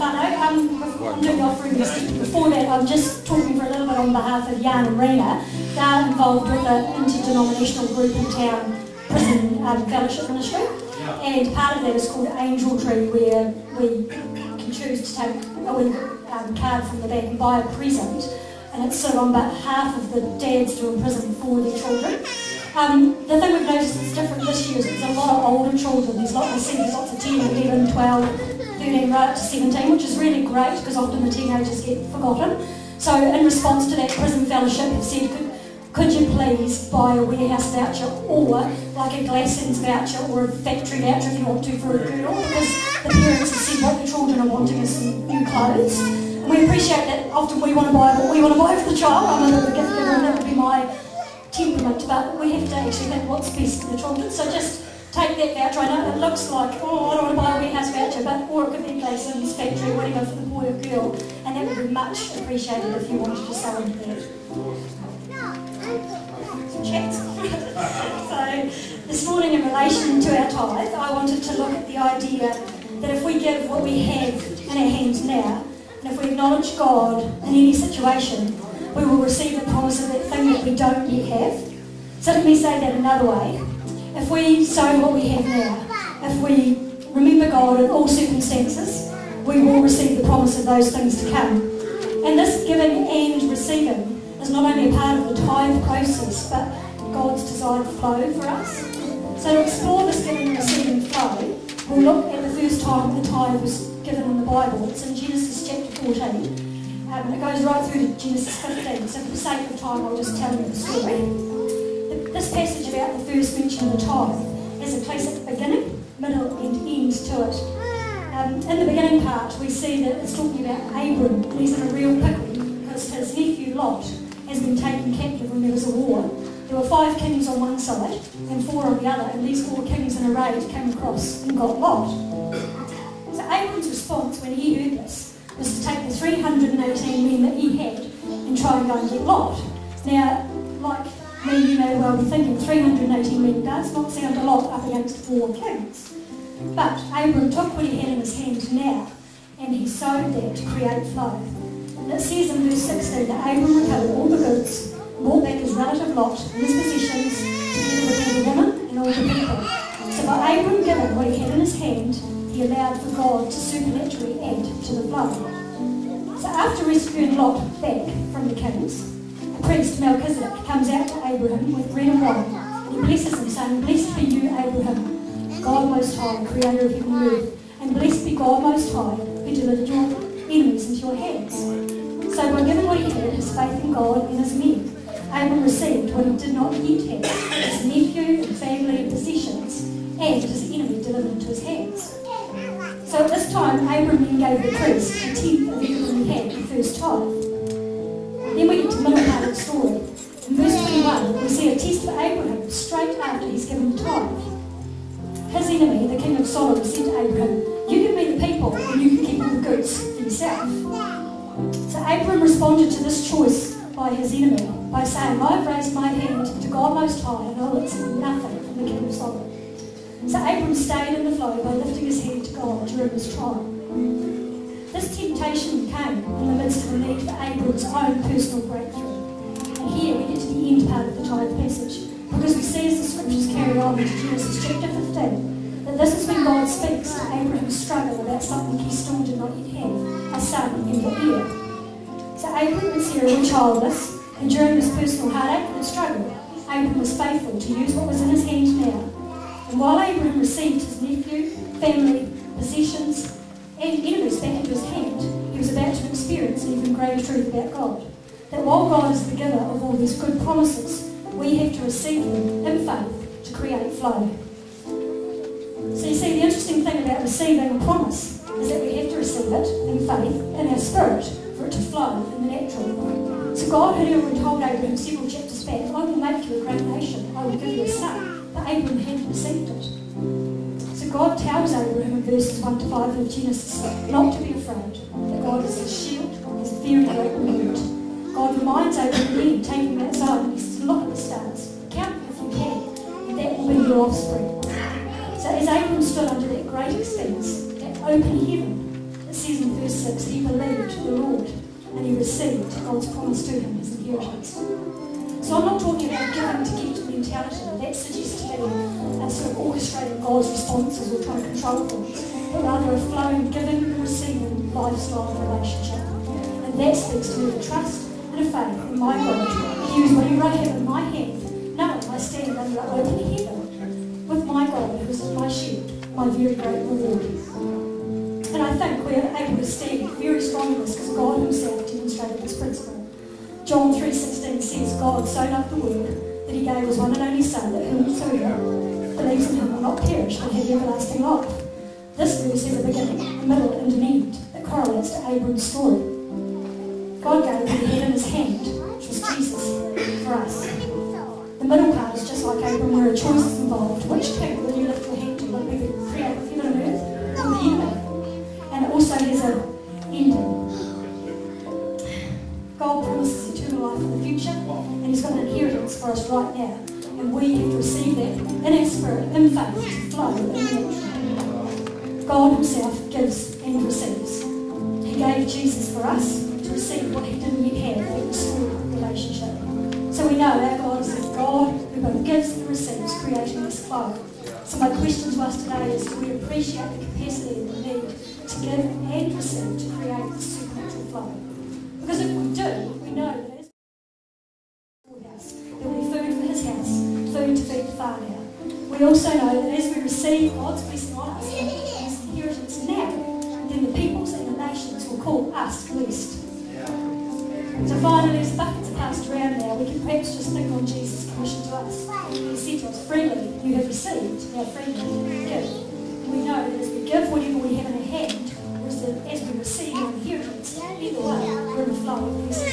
I'm doing the offering before that. I'm just talking for a little bit on behalf of Jan and Rena. They're involved with an interdenominational group in town, Prison Fellowship Ministry, and part of that is called Angel Tree, where we can choose to take a wee card from the back and buy a present, and it's sort of on about half of the dads who are in prison for their children. The thing we've noticed that's different this year is there's a lot of older children. There's lots of 10, 11, 12, 13, right up to 17, which is really great because often the teenagers get forgotten. So in response to that, Prison Fellowship have said, could you please buy a warehouse voucher or like a Glassons voucher or a factory voucher if you want to for a girl, because the parents have said what the children are wanting is some new clothes. And we appreciate that often we want to buy what we want to buy for the child. I'm a little gift giver and that would be my temperament, but we have to actually think what's best for the children. So just take that voucher. I know it looks like, oh, I don't want to buy a warehouse voucher, but or it could be Glassons factory, whatever, for the boy or girl, and that would be much appreciated if you wanted to sell into that. Some chats. So this morning in relation to our tithe, I wanted to look at the idea that if we give what we have in our hands now, and if we acknowledge God in any situation, we will receive the promise of that thing that we don't yet have. So let me say that another way. If we sow what we have now, if we remember God in all circumstances, we will receive the promise of those things to come. And this giving and receiving is not only a part of the tithe process, but God's desired flow for us. So to explore this giving and receiving flow, we'll look at the first time the tithe was given in the Bible. It's in Genesis chapter 14. It goes right through to Genesis 15, so for the sake of time I'll just tell you the story. This passage about the first mention of the tithe has a classic beginning, middle and end to it. In the beginning part we see that it's talking about Abram, and he's in a real pickle because his nephew Lot has been taken captive when there was a war. There were 5 kings on one side and 4 on the other, and these 4 kings in a raid came across and got Lot. So Abram's response when he heard this was to take the 318 men that he had and try and go and get Lot. Now, like me, you may well be thinking 318 men does not sound a lot up against 4 kings. But Abram took what he had in his hand now and he sowed that to create flow. And it says in verse 16 that Abram recovered all the goods, brought back his relative Lot and his possessions, together with all the women and all the people. So by Abram giving what he had in his hand, he allowed for God to supernaturally add to the flow. So after rescuing Lot back from the kings, a priest, Melchizedek, comes out to Abraham with bread and wine, and he blesses him, saying, "Blessed be you, Abraham, God Most High, creator of heaven and earth, and blessed be God Most High, who delivered your enemies into your hands." So by giving what he had, his faith in God and his men, Abram received what he did not yet have, his nephew and family and possessions, and his enemy delivered into his hands. So at this time, Abram then gave the priest a tenth of everything he had, the first tithe. Then we get to the middle part of the story. In verse 21, we see a test for Abraham straight after he's given the tithe. His enemy, the king of Sodom, said to Abraham, "You give me the people and you can keep all the goods for yourself." So Abram responded to this choice by his enemy by saying, "I've raised my hand to God Most High and I'll accept nothing from the king of Sodom." So Abram stayed in the flow by lifting his hand to God during his trial. This temptation came in the midst of the need for Abram's own personal breakthrough. And here we get to the end part of the tithe passage, because we see as the scriptures carry on into Genesis chapter 15, that this is when God speaks to Abraham's struggle about something he still did not yet have, a son and an heir. So Abram and Sarah were childless, and during this personal heartache and struggle, Abram was faithful to use what was in his hand now. And while Abram received his nephew, family, possessions, and enemies back into his hand, he was about to experience an even greater truth about God. That while God is the giver of all these good promises, we have to receive them in faith to create flow. So you see, the interesting thing about receiving a promise is that we have to receive it in faith, in our spirit, for it to flow in the natural. So God had already told Abraham several chapters back, "I will make you a great nation, I will give you a son." But Abraham hadn't received it. So God tells Abraham in verses 1 to 5 of Genesis not to be afraid, that God is his shield, his very great reward. God reminds Abraham again, taking him outside, and he says, "Look at the stars, count them if you can, and that will be your offspring." So as Abraham stood under that great expanse, that open heaven, it says in verse 6, he believed the Lord and he received God's promise to him, his inheritance. So I'm not talking about giving to get mentality. That suggests to me a sort of orchestrating God's responses or trying to control things, but rather a flowing, giving and receiving lifestyle and relationship. And that speaks to me of a trust and a faith in my God. He was whatever I have in my hand, knowing I stand under open heaven with my God who is my shield, my very great reward. And I think we're able to stand very strong in this because God himself demonstrated this principle. John 3:16 says, God so loved the world that he gave his one and only Son, that whosoever believes in him will not perish but have everlasting life. This verse has a beginning, a middle and an end that correlates to Abram's story. God gave what he had in his hand, which was Jesus, for us. The middle part is just like Abram, where a choice is involved. Which king will you lift your hand to? Will it be the creator of heaven and earth, or the enemy? And it also has an ending. God promises eternal life in the future, and he's got an inheritance for us right now. And we have to receive that in our spirit, in faith, to flow in the natural. God himself gives and receives. He gave Jesus for us to receive what he didn't yet have, that restored relationship. So we know our God is a God who both gives and receives, creating this flow. So my question to us today is, do we appreciate the capacity and the need to give and receive to create this supernatural flow? Because if we do, we know that as there will be food for his house, food to feed the farmer. We also know that as we receive God's blessing on us and his inheritance now, then the peoples and the nations will call us blessed. So finally, as buckets are passed around now, we can perhaps just think on Jesus' commission to us. He said to us, freely you have received, now freely give. We know that as we give whatever we have in our hand, or as we receive our inheritance, either way, we're in the flow of blessing.